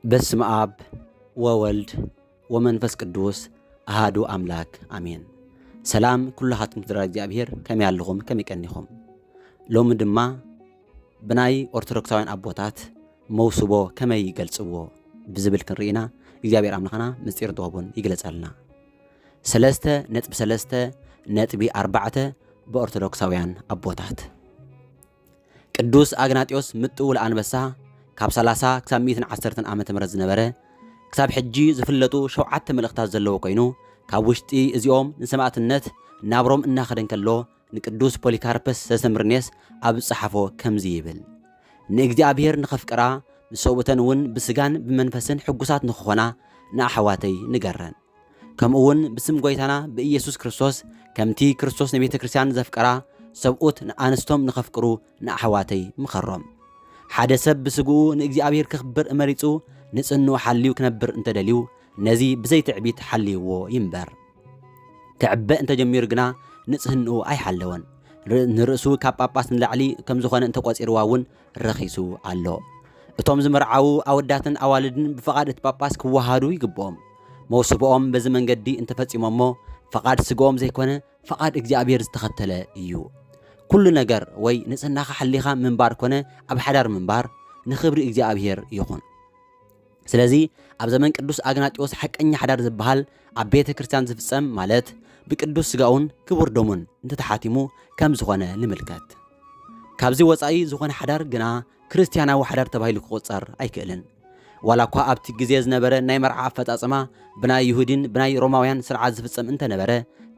بسم آب وولد ومنفس قدوس أهادو أملاك آمين. سلام كل هاتم تدرج جابير كم يعلقهم كم يكنيهم. لو مدما بناي أرثوذكساوين أبوتات موسوبو كما يجلسوه بزبل كنرينا جابير أملاكنا مصير دوابون يجلس علنا. سلسته نت بسلسته نت بأربعة بأرثوذكساوين أبوتات. قدوس أغناطيوس متول أنبسا كاب 30 كساب 110 ዓመተ ምህረት ዝነበረ ክሳብ ሕጂ ዝፍለጡ 7 መልእኽታት ዘለዎ ኮይኑ ካብ ውሽጢ እዚኦም ንሰማዕትነት ናብሮም እናኸደን ከሎ ንቅዱስ ፖሊካርፐስ ዘሰምርኔስ ኣብ ጸሓፎ ከምዚ ይብል ንእግዚአብሔር ንኸፍቅራ ንሰውተን እውን ብስጋን ብመንፈስን ሕጉሳት ንኽኾና ንኣሕዋተይ ንገረን ከምኡ እውን ብስም ጎይታና ብኢየሱስ ክርስቶስ ከምቲ ክርስቶስ ንቤተ ክርስቲያን ዘፍቅራ ሰብኡት ንኣንስቶም ንኸፍቅሩ ንኣሕዋተይ ምኸሮም ሓደ ሰብ ብስጉኡ ንእግዚአብሔር ክኽብር እመሪጹ ንጽንኡ ሓልዩ ክነብር እንተደልዩ ነዚ ብዘይ ትዕቢት ሓልይዎ ይምበር ክዕበእ እንተጀሚሩ ግና ንጽህንኡ ኣይሓለወን ንርእሱ ካብ ጳጳስ ንላዕሊ ከም ዝኾነ እንተቆፂርዋ እውን ረኺሱ ኣሎ እቶም ዝመርዓው ኣወዳትን ኣዋልድን ብፈቓድ እቲ ጳጳስ ክወሃዱ ይግብኦም መውስቦኦም በዚ መንገዲ እንተፈጺሞሞ ፈቓድ ስግኦም ዘይኮነ ፈቓድ እግዚአብሔር ዝተኸተለ እዩ كل ነገር ወይ ንጽህናኻ ሓሊኻ ምንባር ኮነ ኣብ ሓዳር ምንባር ንኽብሪ እግዚአብሔር ይኹን ስለዚ ኣብ ዘመን ቅዱስ አግናጢዮስ ሐቀኛ ሓዳር ዝበሃል ኣብ ቤተ ክርስቲያን ዝፍጸም ማለት ብቅዱስ ስጋውን ክቡር ደሙን እንተተሓቲሙ ከም ዝኾነ ንምልከት ካብዚ ወጻኢ ዝኾነ ሓዳር ግና ክርስቲያናዊ ሓዳር ተባሂሉ ክቆጸር ኣይክእልን ዋላ እኳ ኣብቲ ግዜ ዝነበረ ናይ መርዓ ኣፈጻጽማ ብናይ ይሁዲን ብናይ ሮማውያን ስርዓት ዝፍጸም እንተነበረ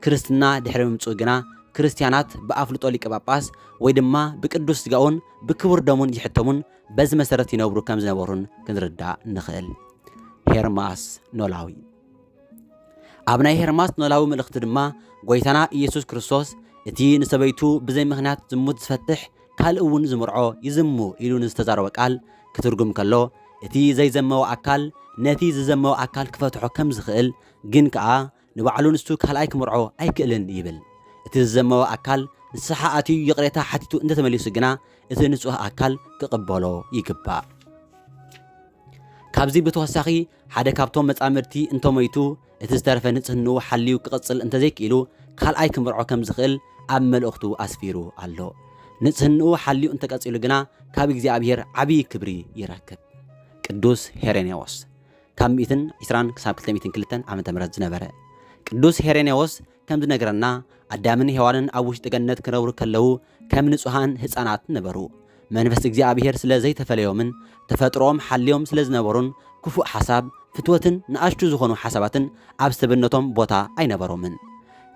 ክርስትና ድሕሪ ምምጽኡ ግና ክርስቲያናት በአፍልጦ ሊቀ ጳጳስ ወይ ድማ ብቅዱስ ስጋውን ብክቡር ደሙን ይሕተሙን በዚ መሰረት ይነብሩ ከም ዝነበሩን ክንርዳእ ንኽእል ሄርማስ ኖላዊ ኣብ ናይ ሄርማስ ኖላዊ መልእኽቲ ድማ ጎይታና ኢየሱስ ክርስቶስ እቲ ንሰበይቱ ብዘይ ምኽንያት ዝሙት ዝፈትሕ ካልእ እውን ዝምርዖ ይዝሙ ኢሉ ንዝተዛረበ ቃል ክትርጉም ከሎ እቲ ዘይዘመዎ ኣካል ነቲ ዝዘመዎ ኣካል ክፈትሖ ከም ዝኽእል ግን ከዓ ንባዕሉ ንሱ ካልኣይ ክምርዖ ኣይክእልን ይብል እቲ ዝዘመዎ ኣካል ንስሓ ኣትዩ ይቕሬታ ሓቲቱ እንተተመሊሱ ግና እቲ ንጹህ ኣካል ክቕበሎ ይግባእ ካብዚ ብተወሳኺ ሓደ ካብቶም መጻምድቲ እንተሞይቱ እቲ ዝተረፈ ንጽህንኡ ሓልዩ ክቕጽል እንተዘይክኢሉ ካልኣይ ክምርዖ ከም ዝኽእል ኣብ መልእኽቱ ኣስፊሩ ኣሎ ንጽህንኡ ሓልዩ እንተቀጺሉ ግና ካብ እግዚኣብሔር ዓብዪ ክብሪ ይረክብ ቅዱስ ሄሬኔዎስ ካብ 120 ክሳብ 202 ዓመተ ምህረት ዝነበረ ቅዱስ ሄሬኔዎስ ከም ዝነገረና ኣዳምን ሔዋንን ኣብ ውሽጢ ገነት ክነብሩ ከለዉ ከም ንጹሃን ህፃናት ነበሩ መንፈስ እግዚአብሔር ስለ ዘይተፈለዮምን ተፈጥሮኦም ሓልዮም ስለ ዝነበሩን ክፉእ ሓሳብ ፍትወትን ንኣሽቱ ዝኾኑ ሓሳባትን ኣብ ሰብነቶም ቦታ ኣይነበሮምን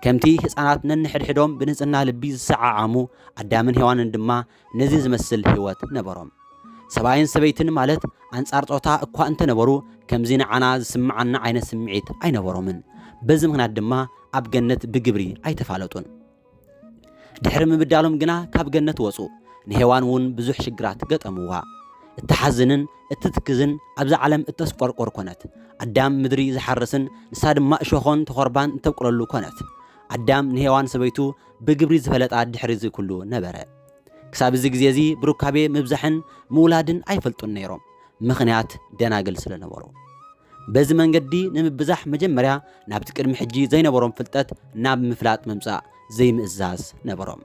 ከምቲ ህፃናት ነንሕድሕዶም ብንጽህና ልቢ ዝሰዓዓሙ ኣዳምን ሔዋንን ድማ ነዚ ዝመስል ህይወት ነበሮም ሰብኣይን ሰበይትን ማለት ኣንጻር ጾታ እኳ እንተነበሩ ከምዚ ንዓና ዝስምዓና ዓይነት ስምዒት ኣይነበሮምን በዚ ምኽንያት ድማ ኣብ ገነት ብግብሪ ኣይተፋለጡን ድሕሪ ምብዳሎም ግና ካብ ገነት ወፁ ንሔዋን እውን ብዙሕ ሽግራት ገጠምዋ እትሓዝንን እትትክዝን ኣብዚ ዓለም እተስቆርቆር ኮነት ኣዳም ምድሪ ዝሓርስን ንሳ ድማ እሾኾን ተኾርባን እንተብቁለሉ ኮነት ኣዳም ንሔዋን ሰበይቱ ብግብሪ ዝፈለጣ ድሕሪ እዚ ኩሉ ነበረ ክሳብ እዚ ግዜ እዚ ብሩካቤ ምብዛሕን ምውላድን ኣይፈልጡን ነይሮም ምኽንያት ደናግል ስለነበሩ በዚ መንገዲ ንምብዛሕ መጀመርያ ናብቲ ቅድሚ ሕጂ ዘይነበሮም ፍልጠት ናብ ምፍላጥ መምጻእ ዘይምእዛዝ ነበሮም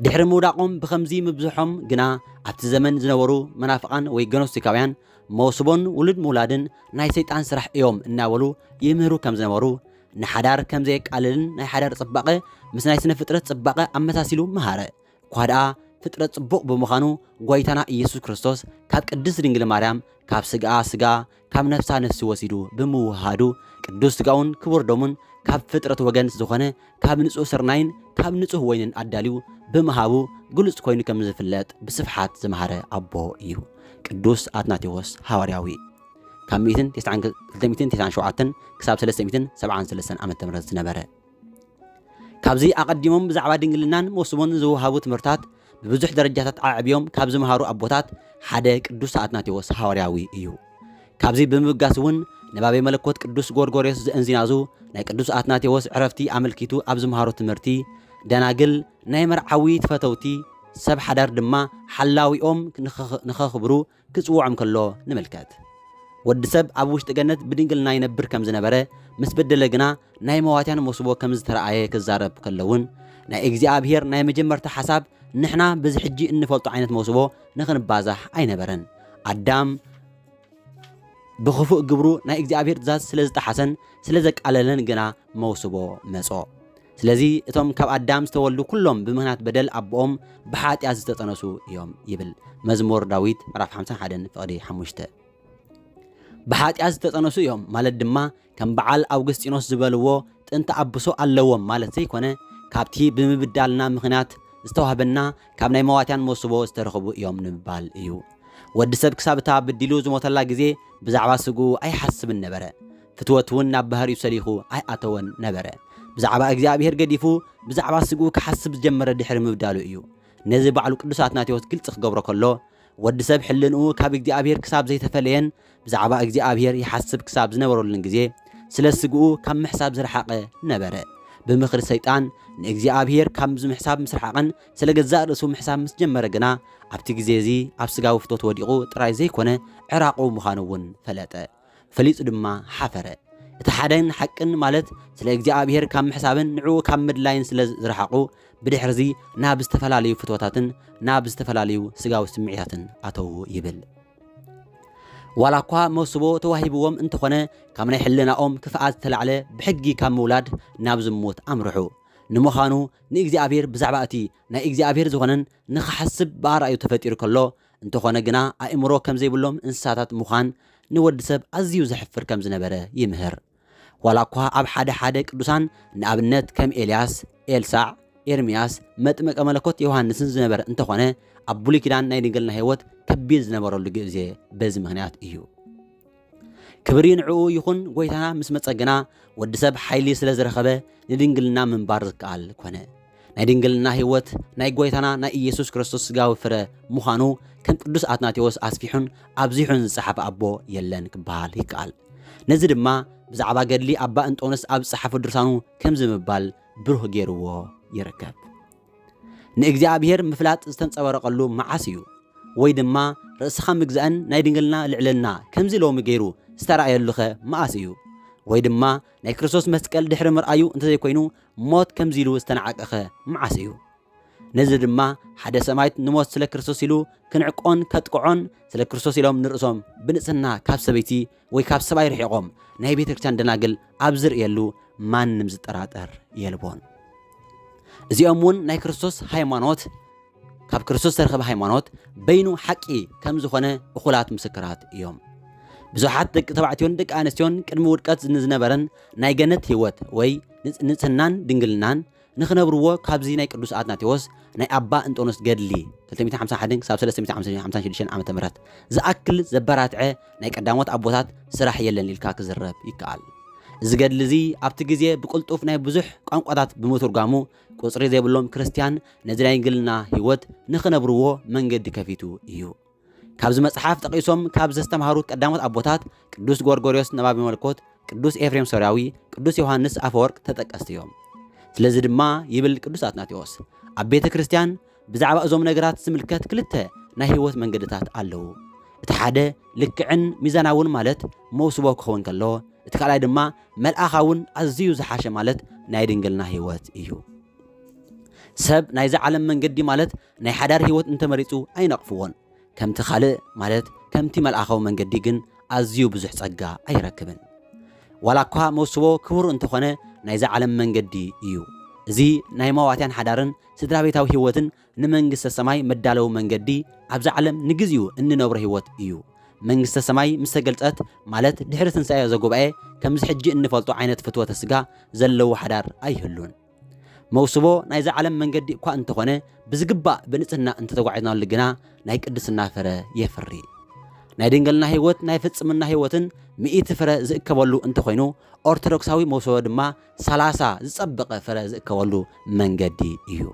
ድሕሪ ምውዳቆም ብኸምዚ ምብዝሖም ግና ኣብቲ ዘመን ዝነበሩ መናፍቃን ወይ ገኖስቲካውያን መውስቦን ውሉድ ምውላድን ናይ ሰይጣን ስራሕ እዮም እናበሉ ይምህሩ ከም ዝነበሩ ንሓዳር ከም ዘየቃልልን ናይ ሓዳር ጽባቐ ምስ ናይ ስነ ፍጥረት ጽባቐ ኣመሳሲሉ መሃረ እኳ ደኣ ፍጥረት ጽቡቕ ብምዃኑ ጎይታና ኢየሱስ ክርስቶስ ካብ ቅድስት ድንግል ማርያም ካብ ስጋኣ ስጋ ካብ ነፍሳ ነፍሲ ወሲዱ ብምውሃዱ ቅዱስ ስጋውን ክቡር ደሙን ካብ ፍጥረት ወገን ዝኾነ ካብ ንጹህ ስርናይን ካብ ንጹህ ወይንን ኣዳልዩ ብምሃቡ ግሉጽ ኮይኑ ከም ዝፍለጥ ብስፍሓት ዝመሃረ ኣቦ እዩ ቅዱስ አትናቴዎስ ሐዋርያዊ ካብ 297 ክሳብ 373 ዓመተ ምህረት ዝነበረ ካብዚ ኣቀዲሞም ብዛዕባ ድንግልናን መውስቦን ዝውሃቡ ትምህርታት ብብዙሕ ደረጃታት ኣዕብዮም ካብ ዝመሃሩ ኣቦታት ሓደ ቅዱስ አትናቴዎስ ሐዋርያዊ እዩ ካብዚ ብምብጋስ እውን ነባቤ መለኮት ቅዱስ ጎርጎርዮስ ዘእንዚናዙ ናይ ቅዱስ አትናቴዎስ ዕረፍቲ ኣመልኪቱ ኣብ ዝመሃሩ ትምህርቲ ደናግል ናይ መርዓዊ ተፈተውቲ ሰብ ሓዳር ድማ ሓላዊኦም ንኸኽብሩ ክጽውዖም ከሎ ንምልከት ወዲ ሰብ ኣብ ውሽጢ ገነት ብድንግልና ይነብር ከም ዝነበረ ምስ በደለ ግና ናይ መዋትያን መውስቦ ከም ዝተረኣየ ክዛረብ ከለውን ናይ እግዚአብሔር ናይ መጀመርታ ሓሳብ ንሕና በዚ ሕጂ እንፈልጦ ዓይነት መውስቦ ንኽንባዛሕ ኣይነበረን ኣዳም ብኽፉእ ግብሩ ናይ እግዚአብሔር ትእዛዝ ስለ ዝተሓሰን ስለ ዘቃለለን ግና መውስቦ መጾ ስለዚ እቶም ካብ ኣዳም ዝተወልዱ ኩሎም ብምኽንያት በደል ኣቦኦም ብሓጢኣት ዝተጸነሱ እዮም ይብል መዝሙር ዳዊት ምዕራፍ 51 ፍቕዲ 5 ብሓጢኣት ዝተጸነሱ እዮም ማለት ድማ ከም በዓል አውግስጢኖስ ዝበልዎ ጥንተ አብሶ ኣለዎም ማለት ዘይኮነ ካብቲ ብምብዳልና ምኽንያት ዝተዋህበና ካብ ናይ መዋትያን መውስቦ ዝተረኸቡ እዮም ንምባል እዩ ወዲ ሰብ ክሳብ እታ በዲሉ ዝሞተላ ግዜ ብዛዕባ ስጉ ኣይሓስብን ነበረ ፍትወት እውን ናብ ባህሪኡ ሰሊኹ ኣይኣተወን ነበረ ብዛዕባ እግዚአብሔር ገዲፉ ብዛዕባ ስጉ ክሓስብ ዝጀመረ ድሕሪ ምብዳሉ እዩ ነዚ ባዕሉ ቅዱስ አትናቴዎስ ግልጽ ክገብሮ ከሎ ወዲ ሰብ ሕልንኡ ካብ እግዚአብሔር ክሳብ ዘይተፈለየን ብዛዕባ እግዚአብሔር ይሓስብ ክሳብ ዝነበረሉን ግዜ ስለ ስግኡ ካብ ምሕሳብ ዝረሓቐ ነበረ ብምኽሪ ሰይጣን ንእግዚአብሔር ካብ ምሕሳብ ምስ ረሓቐን ስለ ገዛእ ርእሱ ምሕሳብ ምስ ጀመረ ግና ኣብቲ ግዜ እዚ ኣብ ስጋዊ ፍቶት ወዲቑ ጥራይ ዘይኮነ ዕራቑ ምዃኑ እውን ፈለጠ ፈሊጹ ድማ ሓፈረ እቲ ሓደን ሓቅን ማለት ስለ እግዚአብሔር ካብ ምሕሳብን ንዕኡ ካብ ምድላይን ስለ ዝረሓቑ ብድሕርዚ ናብ ዝተፈላለዩ ፍትወታትን ናብ ዝተፈላለዩ ስጋዊ ስምዒታትን ኣተው ይብል ዋላ እኳ መውስቦ ተዋሂብዎም እንተኾነ ካብ ናይ ሕልናኦም ክፍኣት ዝተላዕለ ብሕጊ ካብ ምውላድ ናብ ዝሙት ኣምርሑ ንምዃኑ ንእግዚአብሔር ብዛዕባ እቲ ናይ እግዚአብሔር ዝኾነን ንኽሓስብ ብኣርኣዩ ተፈጢሩ ከሎ እንተኾነ ግና ኣእምሮ ከም ዘይብሎም እንስሳታት ምዃን ንወዲ ሰብ ኣዝዩ ዘሕፍር ከም ዝነበረ ይምህር ዋላ እኳ ኣብ ሓደ ቅዱሳን ንኣብነት ከም ኤልያስ ኤልሳዕ ኤርምያስ መጥምቀ መለኮት ዮሐንስን ዝነበረ እንተኾነ ኣብ ብሉይ ኪዳን ናይ ድንግልና ህይወት ከቢድ ዝነበረሉ ግዜ በዚ ምኽንያት እዩ ክብሪ ንዕኡ ይኹን ጎይታና ምስ መጸግና ወዲ ሰብ ሓይሊ ስለ ዝረኸበ ንድንግልና ምንባር ዝከኣል ኮነ ናይ ድንግልና ህይወት ናይ ጎይታና ናይ ኢየሱስ ክርስቶስ ስጋዊ ፍረ ምዃኑ ከም ቅዱስ አትናቴዎስ ኣስፊሑን ኣብዚሑን ዝጸሓፈ ኣቦ የለን ክበሃል ይከኣል ነዚ ድማ ብዛዕባ ገድሊ ኣባ እንጦንስ ኣብ ዝጸሓፈ ድርሳኑ ከም ዝምባል ብሩህ ገይርዎ ይርከብ ንእግዚአብሔር ምፍላጥ ዝተንጸበረቐሉ መዓስ እዩ ወይ ድማ ርእስኻ ምግዛእን ናይ ድንግልና ልዕልና ከምዚ ሎሚ ገይሩ ዝተረኣየሉኸ መዓስ እዩ ወይ ድማ ናይ ክርስቶስ መስቀል ድሕሪ ምርኣዩ እንተዘይኮይኑ ሞት ከምዚ ኢሉ ዝተነዓቀኸ መዓስ እዩ ነዚ ድማ ሓደ ሰማይት ንሞት ስለ ክርስቶስ ኢሉ ክንዕቆን ከጥቅዖን ስለ ክርስቶስ ኢሎም ንርእሶም ብንጽህና ካብ ሰበይቲ ወይ ካብ ሰብኣይ ርሒቖም ናይ ቤተ ክርስቲያን ደናግል ኣብ ዝርእየሉ ማንም ዝጠራጠር የልቦን እዚኦም እውን ናይ ክርስቶስ ሃይማኖት ካብ ክርስቶስ ተረኸበ ሃይማኖት በይኑ ሓቂ ከም ዝኾነ እኹላት ምስክራት እዮም ብዙሓት ደቂ ተባዕትዮን ደቂ ኣንስትዮን ቅድሚ ውድቀት ዝነበረን ናይ ገነት ህይወት ወይ ንጽህናን ድንግልናን ንኽነብርዎ ካብዚ ናይ ቅዱስ አትናቴዎስ ናይ ኣባ እንጦንስ ገድሊ 251 ክሳብ 356 ዓመተ ምህረት ዝኣክል ዘበራትዐ ናይ ቀዳሞት ኣቦታት ስራሕ የለን ኢልካ ክዝረብ ይከኣል እዚ ገድሊ እዚ ኣብቲ ግዜ ብቁልጡፍ ናይ ብዙሕ ቋንቋታት ብምትርጓሙ ቁፅሪ ዘይብሎም ክርስቲያን ነዚ ናይ ድንግልና ህይወት ንኽነብርዎ መንገዲ ከፊቱ እዩ ካብዚ መጽሓፍ ጠቂሶም ካብ ዘስተምሃሩት ቀዳሞት ኣቦታት ቅዱስ ጎርጎርዮስ ነባቢ መለኮት ቅዱስ ኤፍሬም ሶርያዊ ቅዱስ ዮሐንስ አፈወርቅ ተጠቀስቲ እዮም ስለዚ ድማ ይብል ቅዱስ አትናቴዎስ ኣብ ቤተ ክርስቲያን ብዛዕባ እዞም ነገራት ዝምልከት ክልተ ናይ ህይወት መንገድታት ኣለዉ እቲ ሓደ ልክዕን ሚዛናውን ማለት መውስቦ ክኸውን ከሎ እቲ ካልኣይ ድማ መልኣኻውን ኣዝዩ ዝሓሸ ማለት ናይ ድንግልና ህይወት እዩ ሰብ ናይ ዝዓለም መንገዲ ማለት ናይ ሓዳር ህይወት እንተመሪጹ ኣይነቕፍዎን ከምቲ ካልእ ማለት ከምቲ መልኣኻዊ መንገዲ ግን ኣዝዩ ብዙሕ ጸጋ ኣይረክብን ዋላ እኳ መውስቦ ክቡር እንተኾነ ናይ ዝዓለም መንገዲ እዩ እዚ ናይ መዋትያን ሓዳርን ስድራ ቤታዊ ህይወትን ንመንግስተ ሰማይ መዳለዊ መንገዲ ኣብዚ ዓለም ንግዚኡ እንነብሮ ህይወት እዩ መንግስተ ሰማይ ምስ ተገልጸት ማለት ድሕሪ ትንሣኤ ዘጉባኤ ከምዚ ሕጂ እንፈልጦ ዓይነት ፍትወተ ስጋ ዘለዎ ሓዳር ኣይህሉን መውስቦ ናይ ዝዓለም መንገዲ እኳ እንተኾነ ብዝግባእ ብንጽህና እንተተጓዒዝናሉ ግና ናይ ቅድስና ፍረ የፍሪ ናይ ድንግልና ህይወት ናይ ፍጽምና ህይወትን 100 ፍረ ዝእከበሉ እንተኾይኑ ኦርቶዶክሳዊ መውስቦ ድማ 30 ዝጸበቐ ፍረ ዝእከበሉ መንገዲ እዩ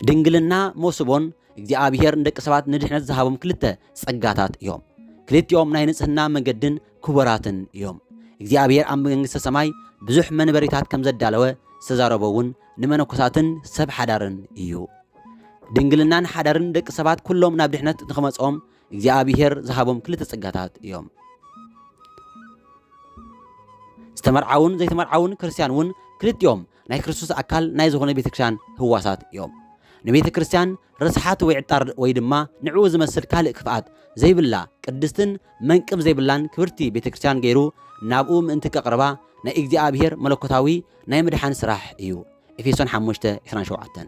ድንግልና መውስቦን እግዚአብሔር እንደቂ ሰባት ንድሕነት ዝሃቦም ክልተ ጸጋታት እዮም ክልቲኦም ናይ ንጽህና መንገድን ክቡራትን እዮም እግዚአብሔር ኣብ መንግስተ ሰማይ ብዙሕ መንበሪታት ከም ዘዳለወ ዝተዛረበውን ንመነኮሳትን ሰብ ሓዳርን እዩ ድንግልናን ሓዳርን ደቂ ሰባት ኩሎም ናብ ድሕነት ንኽመጽኦም እግዚአብሔር ዝሃቦም ክልተ ጸጋታት እዮም ዝተመርዓውን ዘይተመርዓውን ክርስቲያንውን ክልቲኦም ናይ ክርስቶስ ኣካል ናይ ዝኾነ ቤተክርስትያን ህዋሳት እዮም ንቤተ ክርስቲያን ርስሓት ወይ ዕጣር ወይ ድማ ንዕኡ ዝመስል ካልእ ክፍኣት ዘይብላ ቅድስትን መንቅብ ዘይብላን ክብርቲ ቤተ ክርስቲያን ገይሩ ናብኡ ምእንቲ ከቕርባ ናይ እግዚኣብሔር መለኮታዊ ናይ ምድሓን ስራሕ እዩ ኤፌሶን 5:27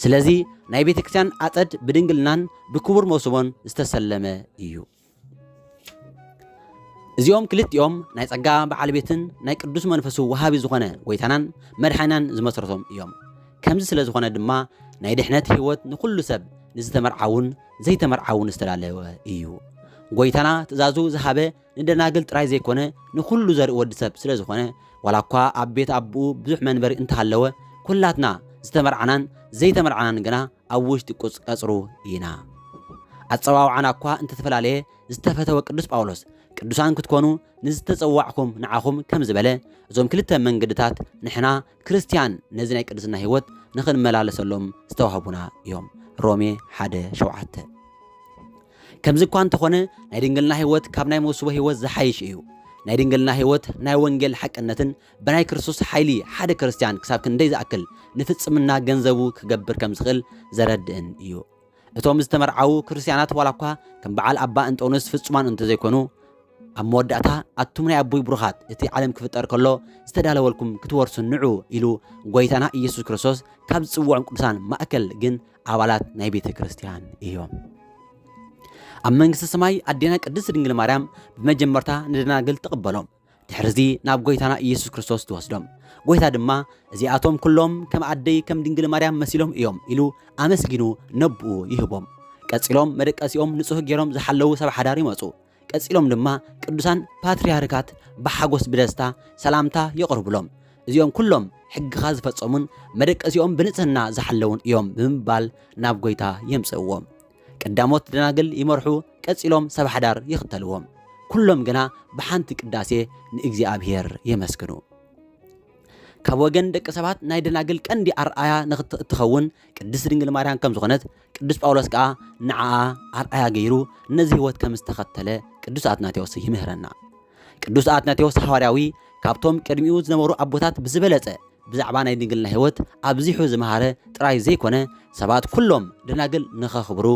ስለዚ ናይ ቤተ ክርስቲያን ኣፀድ ብድንግልናን ብክቡር መውሰቦን ዝተሰለመ እዩ እዚኦም ክልቲኦም ናይ ጸጋ በዓል ቤትን ናይ ቅዱስ መንፈሱ ወሃቢ ዝኾነ ጎይታናን መድሓናን ዝመስረቶም እዮም ከምዚ ስለ ዝኾነ ድማ ናይ ድሕነት ህይወት ንኩሉ ሰብ ንዝተመርዓውን ዘይተመርዓውን ዝተላለወ እዩ ጎይታና ትእዛዙ ዝሃበ ንደናግል ጥራይ ዘይኮነ ንኩሉ ዘርኢ ወዲ ሰብ ስለ ዝኾነ ዋላኳ ኣብ ቤት ኣቡኡ ብዙሕ መንበሪ እንተሃለወ ኩላትና ዝተመርዓናን ዘይተመርዓናን ግና ኣብ ውሽጢ ቀጽሩ ኢና ኣጸዋውዓና እኳ እንተተፈላለየ ዝተፈተወ ቅዱስ ጳውሎስ ቅዱሳን ክትኮኑ ንዝተጸዋዕኩም ንዓኹም ከም ዝበለ እዞም ክልተ መንገድታት ንሕና ክርስቲያን ነዚ ናይ ቅድስና ህይወት ንኽንመላለሰሎም ዝተዋህቡና እዮም ሮሜ 1:7 ከምዚ እኳ እንተኾነ ናይ ድንግልና ህይወት ካብ ናይ መውስቦ ህይወት ዝሓይሽ እዩ ናይ ድንግልና ህይወት ናይ ወንጌል ሓቅነትን ብናይ ክርስቶስ ሓይሊ ሓደ ክርስቲያን ክሳብ ክንደይ ዝኣክል ንፍጽምና ገንዘቡ ክገብር ከም ዝኽእል ዘረድእን እዩ እቶም ዝተመርዓው ክርስቲያናት ዋላኳ ከም በዓል ኣባ እንጦንስ ፍጹማን እንተዘይኮኑ ኣብ መወዳእታ ኣቱም ናይ ኣቦይ ብሩኻት እቲ ዓለም ክፍጠር ከሎ ዝተዳለወልኩም ክትወርሱ ንዑ ኢሉ ጎይታና ኢየሱስ ክርስቶስ ካብ ዝጽውዖም ቅዱሳን ማእከል ግን ኣባላት ናይ ቤተ ክርስቲያን እዮም ኣብ መንግስቲ ሰማይ ኣዴና ቅድስት ድንግል ማርያም ብመጀመርታ ንደናግል ትቕበሎም ድሕርዚ ናብ ጎይታና ኢየሱስ ክርስቶስ ትወስዶም ጎይታ ድማ እዚኣቶም ኩሎም ከም ኣደይ ከም ድንግል ማርያም መሲሎም እዮም ኢሉ ኣመስጊኑ ነብኡ ይህቦም ቀጺሎም መደቀሲኦም ንጹህ ገይሮም ዝሓለዉ ሰብ ሓዳር ይመጹ ቀጺሎም ድማ ቅዱሳን ፓትርያርካት ብሓጎስ ብደስታ ሰላምታ የቕርብሎም እዚኦም ኩሎም ሕግኻ ዝፈጸሙን መደቀሲኦም ብንጽህና ዝሓለውን እዮም ብምባል ናብ ጎይታ የምጽእዎም ቀዳሞት ደናግል ይመርሑ ቀጺሎም ሰብ ሓዳር ይኽተልዎም ኩሎም ግና ብሓንቲ ቅዳሴ ንእግዚኣብሔር የመስግኑ ካብ ወገን ደቂ ሰባት ናይ ደናግል ቀንዲ ኣርኣያ ንኽትኸውን ቅድስት ድንግል ማርያም ከም ዝኾነት ቅዱስ ጳውሎስ ከዓ ንዓኣ ኣርኣያ ገይሩ ነዚ ህይወት ከም ዝተኸተለ ቅዱስ አትናቴዎስ ይምህረና ቅዱስ አትናቴዎስ ሐዋርያዊ ካብቶም ቅድሚኡ ዝነበሩ ኣቦታት ብዝበለጸ ብዛዕባ ናይ ድንግልና ህይወት ኣብዚሑ ዝመሃረ ጥራይ ዘይኮነ ሰባት ኩሎም ደናግል ንኸኽብሩ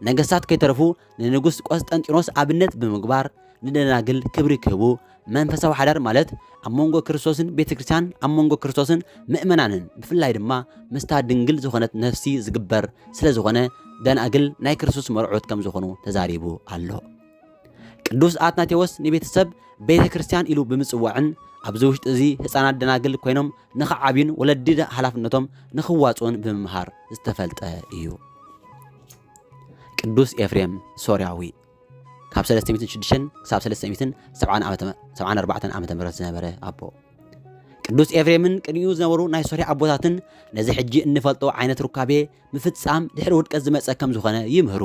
ነገስታት ከይተረፉ ንንጉስ ቆስጠንጢኖስ ኣብነት ብምግባር ንደናግል ክብሪ ክህቡ መንፈሳዊ ሓዳር ማለት ኣብ መንጎ ክርስቶስን ቤተክርስቲያን ኣብ መንጎ ክርስቶስን ምእመናንን ብፍላይ ድማ ምስታ ድንግል ዝኾነት ነፍሲ ዝግበር ስለ ዝኾነ ደናግል ናይ ክርስቶስ መርዑት ከም ዝኾኑ ተዛሪቡ ኣሎ ቅዱስ አትናቴዎስ ንቤተሰብ ቤተክርስቲያን ኢሉ ብምጽዋዕን ኣብዚ ውሽጢ እዚ ህፃናት ደናግል ኮይኖም ንኽዓብዩን ወለዲ ሓላፍነቶም ንኽዋጽኡን ብምምሃር ዝተፈልጠ እዩ ቅዱስ ኤፍሬም ሶርያዊ ካብ 306 ክሳብ 374 ዓመተ ምህረት ዝነበረ ኣቦ ቅዱስ ኤፍሬምን ቅድሚኡ ዝነበሩ ናይ ሶርያ ኣቦታትን ነዚ ሕጂ እንፈልጦ ዓይነት ሩካቤ ምፍጻም ድሕሪ ውድቀት ዝመጸ ከም ዝኾነ ይምህሩ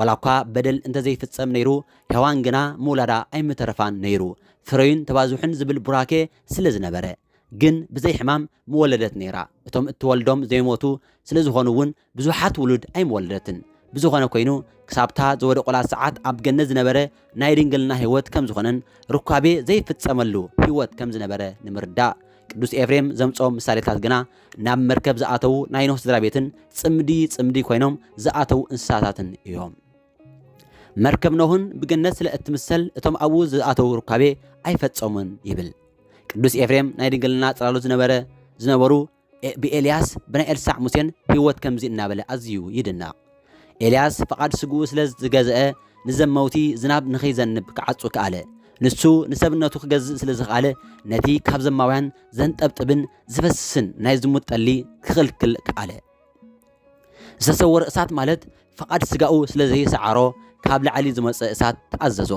ወላኳ በደል እንተዘይፍጸም ነይሩ ሕያዋን ግና ምውላዳ ኣይምተረፋን ነይሩ ፍረዩን ተባዙሕን ዝብል ቡራኬ ስለ ዝነበረ ግን ብዘይ ሕማም ምወለደት ነይራ እቶም እትወልዶም ዘይሞቱ ስለ ዝኾኑ እውን ብዙሓት ውሉድ ኣይምወለደትን ብዝኾነ ኮይኑ ክሳብታ ዝወደቆላ ሰዓት ኣብ ገነት ዝነበረ ናይ ድንግልና ህይወት ከም ዝኾነን ሩካቤ ዘይፍጸመሉ ህይወት ከም ዝነበረ ንምርዳእ ቅዱስ ኤፍሬም ዘምጾም ምሳሌታት ግና ናብ መርከብ ዝኣተው ናይ ኖህ ስድራቤትን ጽምዲ ኮይኖም ዝኣተው እንስሳታትን እዮም መርከብ ኖህን ብገነት ስለ እትምሰል እቶም ኣብኡ ዝኣተው ሩካቤ ኣይፈጸሙን ይብል ቅዱስ ኤፍሬም ናይ ድንግልና ጽላሉ ዝነበሩ ብኤልያስ ብናይ ኤልሳዕ ሙሴን ህይወት ከምዚ እናበለ ኣዝዩ ይድነቕ ኤልያስ ፈቃድ ስጉኡ ስለ ዝገዝአ ንዘመውቲ ዝናብ ንኸይዘንብ ክዓጹ ከኣለ ንሱ ንሰብነቱ ክገዝእ ስለ ዝኽኣለ ነቲ ካብ ዘማውያን ዘንጠብጥብን ዝፈስስን ናይ ዝሙት ጠሊ ክኽልክል ከኣለ ዝተሰወረ እሳት ማለት ፈቃድ ስጋኡ ስለ ዘይሰዓሮ ካብ ላዕሊ ዝመጽእ እሳት ተኣዘዞ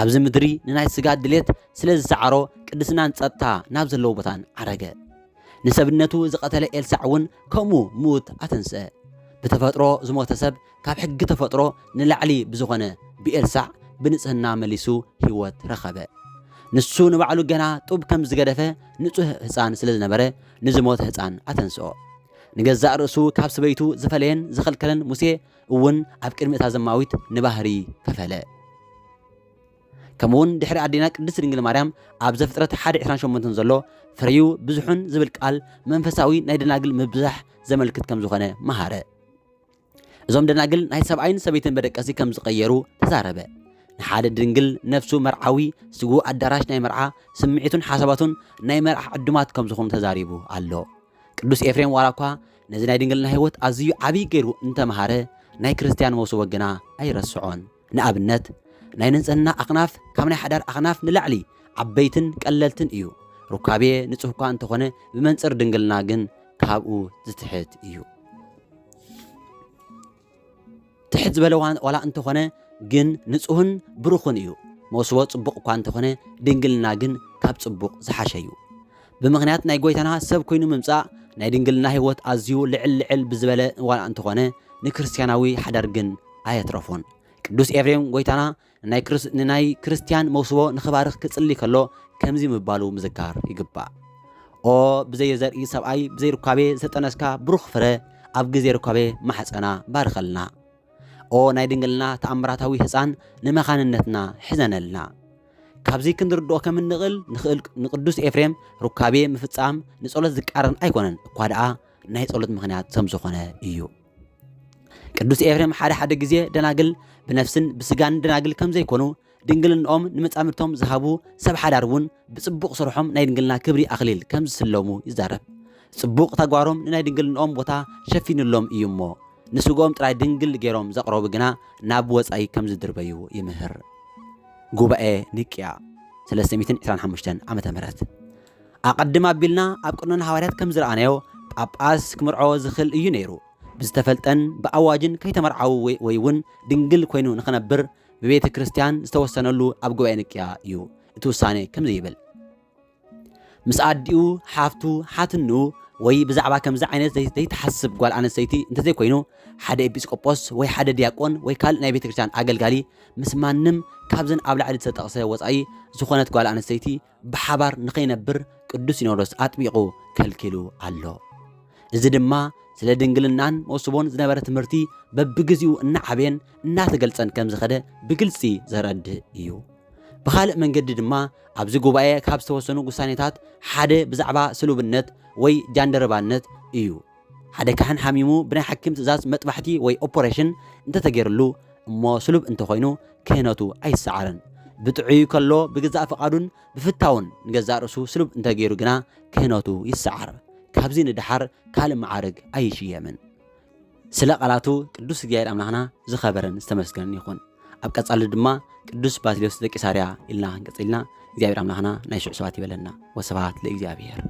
ኣብዚ ምድሪ ንናይ ስጋ ድሌት ስለ ዝሰዓሮ ቅድስናን ጸጥታ ናብ ዘለዎ ቦታን ዓረገ ንሰብነቱ ዝቐተለ ኤልሳዕ እውን ከምኡ ሙት ኣተንስአ ብተፈጥሮ ዝሞተ ሰብ ካብ ሕጊ ተፈጥሮ ንላዕሊ ብዝኾነ ብኤልሳዕ ብንጽህና መሊሱ ህይወት ረኸበ ንሱ ንባዕሉ ገና ጡብ ከም ዝገደፈ ንጹህ ህፃን ስለ ዝነበረ ንዝሞተ ህፃን ኣተንስኦ ንገዛእ ርእሱ ካብ ሰበይቱ ዝፈለየን ዝኸልከለን ሙሴ እውን ኣብ ቅድሚ እታ ዘማዊት ንባህሪ ከፈለ كمون دحر أدينا قدس دنجل مريم أب زفترة 1:28 زلو فريو بزحون زبل قال منفساوي ناي دناجل مبزح زملكت كم زخنه مهاره زوم دناجل ناي سبعين سبيتن بدقاسي كم زقيرو تزاربه نحاد دنجل نفسه مرعوي سجو أدراش ناي مرعى سمعتون حساباتون ناي مرعى عدمات كم زخون تزاريبو الله قدوس إفريم وراكوا نزنا دنجل نهيوت أزيو عبي غيرو انت مهاره ناي كريستيان موسو وجنا أي رسعون نأبنت ناي ننسنا أقناف كم حدار أقناف نلعلي عبيتن قللتن إيو ركابي نصحكوا أنت خونه بمنصر دنجلنا جن كابو زتحت إيو تحت زبلوان ولا أنت خونه جن نصحن بروخن إيو موسوات صبق كوا أنت خونه دنجلنا جن كاب صبق زحشيو بمغنيات ناي قويتنا سب كوينو ممسا ناي دنجلنا هيوت أزيو لعل بزبلة ولا أنت خونه نكريستياناوي حدار جن آية رفون قدوس إفريم قويتنا ناي كريستيان موسو نخبارخ كتصلي كله كمزي مبالو مذكار يقبع او بزي زرقي سبعي بزي ركابي ستنسكا بروخ فره اب غزي ركابي محصنا بارخلنا او ناي دنجلنا تأمراتاوي حصان نمخاننتنا حزنلنا كابزي كندردو كم نقل نقدوس إفريم ركابي مفصام نصلت ذكرن ايكونن ኳድአ ናይ ጸሎት ምኽንያት ሰምዝኾነ እዩ ቅዱስ ኤፍሬም ሓደ ግዜ ደናግል ብነፍስን ብስጋን ደናግል ከም ዘይኮኑ ድንግልናኦም ንመጻምርቶም ዝሃቡ ሰብ ሓዳርውን ብጽቡቕ ስርሖም ናይ ድንግልና ክብሪ ኣኽሊል ከም ዝስለሙ ይዛረብ ጽቡቕ ተግባሮም ንናይ ድንግልናኦም ቦታ ሸፊንሎም እዩሞ ንስጎም ጥራይ ድንግል ገይሮም ዘቕረቡ ግና ናብ ወጻኢ ከም ዝድርበዩ ይምህር ጉባኤ ኒቅያ 325 ዓመተ ምህረት ኣቀድማ ቢልና ኣብ ቅርኑን ሐዋርያት ከም ዝረኣናዮ ጳጳስ ክምርዖ ዝኽእል እዩ ነይሩ ብዝተፈልጠን በአዋጅን ከይተመርዓው ወይውን ድንግል ኮይኑ ንኸነብር በቤተ ክርስቲያን ዝተወሰነሉ ኣብ ጉባኤ ኒቅያ እዩ እቲ ውሳኔ ከም ዘይብል ምስ ኣዲኡ ሓፍቱ ሓትኑ ወይ ብዛዕባ ከምዚ ዓይነት ዘይተሓስብ ጓል ኣነስተይቲ እንተዘይ ኮይኑ ሓደ ኤጲስቆጶስ ወይ ሓደ ዲያቆን ወይ ካልእ ናይ ቤተ ክርስቲያን ኣገልጋሊ ምስ ማንም ካብዘን ኣብ ላዕሊ ዝተጠቕሰ ወጻኢ ዝኾነት ጓል ኣነስተይቲ ብሓባር ንኸይነብር ቅዱስ ሲኖዶስ ኣጥቢቑ ከልኪሉ ኣሎ እዚ ድማ ስለ ድንግልናን መውስቦን ዝነበረ ትምህርቲ በብግዚኡ እናዓበየን እናተገልጸን ከም ዝኸደ ብግልጺ ዘረድእ እዩ بخالق من جد ما أبزي جوباية كاب توصلوا جسانيتات حدا بزعبا سلوبنت وي جاندربانت إيو حدا كهن حميمو بنا حكم تزاز متبحتي وي أوبريشن أنت تجر له ما سلوب أنت خاينو كهناتو أي سعرن بتعيو كله بجزاء فقادون بفتاون نجزاء رسول سلوب أنت جيرو جنا كهناتو يسعر كابزين الدحر كالم معارج أي شيء من سلاق علاتو كدوس جاير أملانا زخبرن استمسكن يخون أبقى تصل دما قدوس باسيليوس دقيساريا إلنا قصيلنا እግዚአብሔር አምላክና ናይ ሽዑ ሰባት ይበለና ወስብሐት ለእግዚአብሔር